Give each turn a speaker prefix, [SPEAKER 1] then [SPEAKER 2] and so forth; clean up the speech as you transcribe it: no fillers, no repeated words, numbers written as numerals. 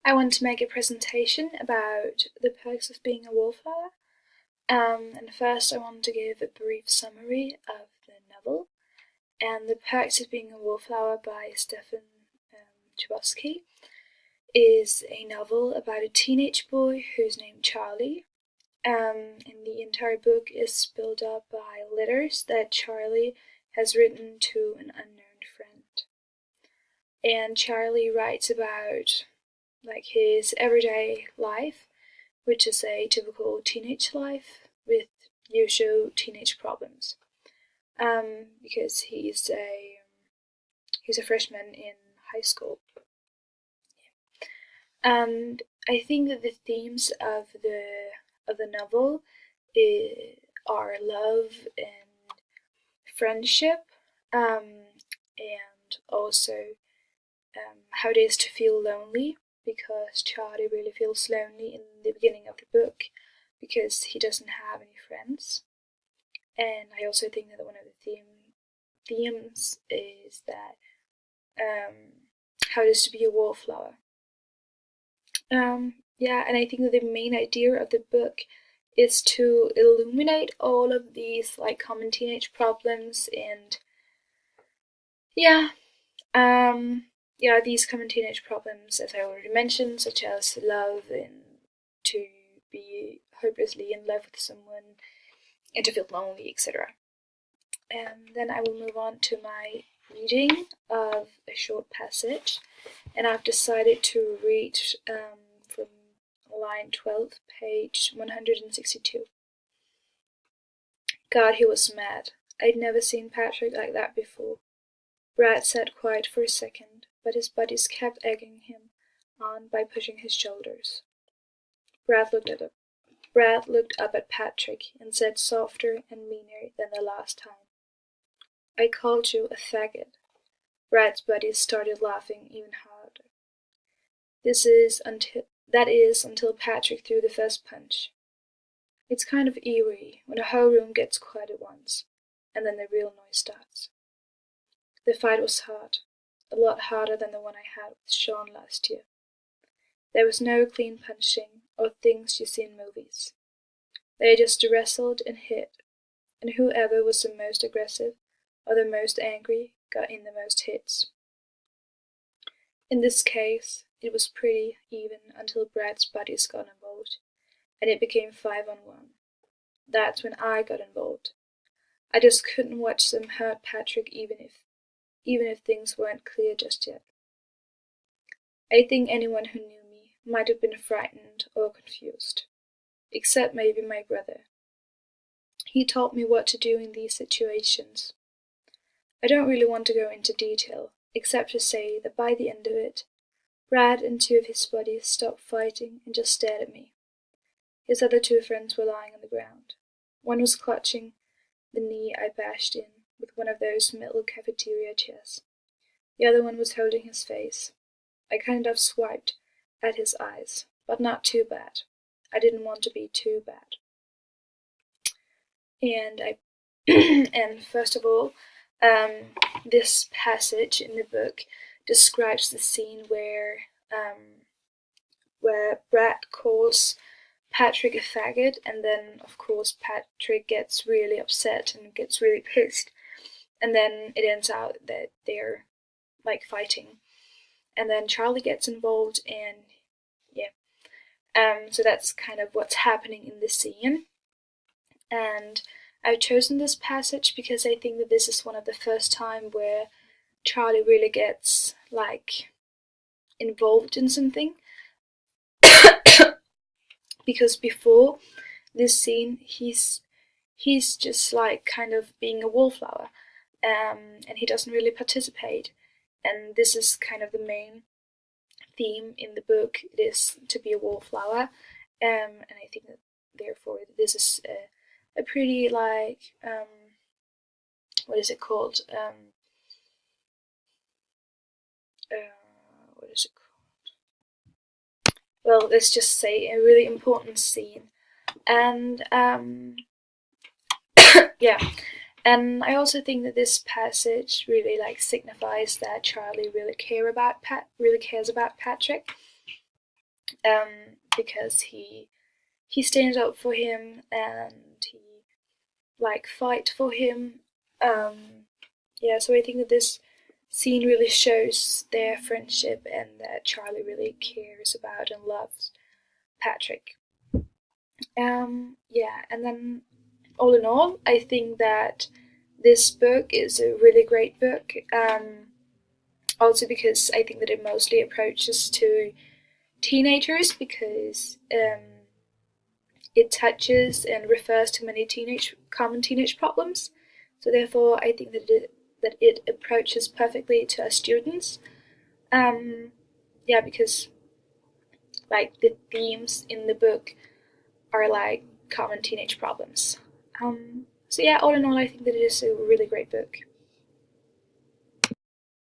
[SPEAKER 1] I want to make a presentation about the perks of being a wallflower. And first, I want to give a brief summary of the novel. And The Perks of Being a Wallflower by Stefan Chbosky is a novel about a teenage boy who's named Charlie. And the entire book is built up by letters that Charlie has written to an unknown friend. And Charlie writes about his everyday life, which is a typical teenage life with usual teenage problems. Because he's a freshman in high school, and I think that the themes of the novel are love and friendship, and also how it is to feel lonely, because Charlie really feels lonely in the beginning of the book because he doesn't have any friends. And I also think that one of the themes is that how it is to be a wallflower. And I think that the main idea of the book is to illuminate all of these common teenage problems and these common teenage problems, as I already mentioned, such as love and to be hopelessly in love with someone and to feel lonely, etc. And then I will move on to my reading of a short passage, and I've decided to read from line 12, page 162. God, he was mad. I'd never seen Patrick like that before. Brad sat quiet for a second, but his buddies kept egging him on by pushing his shoulders. Brad looked up at Patrick and said softer and meaner than the last time, I called you a faggot. Brad's buddies started laughing even harder. That is until Patrick threw the first punch. It's kind of eerie when the whole room gets quiet at once, and then the real noise starts. The fight was hard, a lot harder than the one I had with Sean last year. There was no clean punching or things you see in movies. They just wrestled and hit, and whoever was the most aggressive or the most angry got in the most hits. In this case, it was pretty even until Brad's buddies got involved, and it became 5-on-1. That's when I got involved. I just couldn't watch them hurt Patrick even if things weren't clear just yet. I think anyone who knew me might have been frightened or confused, except maybe my brother. He taught me what to do in these situations. I don't really want to go into detail, except to say that by the end of it, Brad and 2 of his buddies stopped fighting and just stared at me. His other 2 friends were lying on the ground. One was clutching the knee I bashed in with one of those metal cafeteria chairs. The other one was holding his face. I kind of swiped at his eyes, but not too bad. I didn't want to be too bad. And first of all, this passage in the book describes the scene where Brad calls Patrick a faggot, and then of course Patrick gets really upset and gets really pissed, and then it ends out that they're fighting, and then Charlie gets involved, and so that's kind of what's happening in this scene. And I've chosen this passage because I think that this is one of the first time where Charlie really gets involved in something. Because before this scene, he's just kind of being a wallflower, and he doesn't really participate. And this is kind of the main theme in the book. It is to be a wallflower, and I think that therefore this is a pretty what is it called? What is it called? Well, let's just say a really important scene. And and I also think that this passage really signifies that Charlie really cares about Patrick. because he stands up for him and he like fight for him. Yeah, so I think that this scene really shows their friendship and that Charlie really cares about and loves Patrick. Yeah, and then all in all, I think that this book is a really great book. Also because I think that it mostly approaches to teenagers because it touches and refers to many common teenage problems. So therefore, I think that it approaches perfectly to us students. Yeah, because like the themes in the book are like common teenage problems. So yeah, all in all, I think that it is a really great book.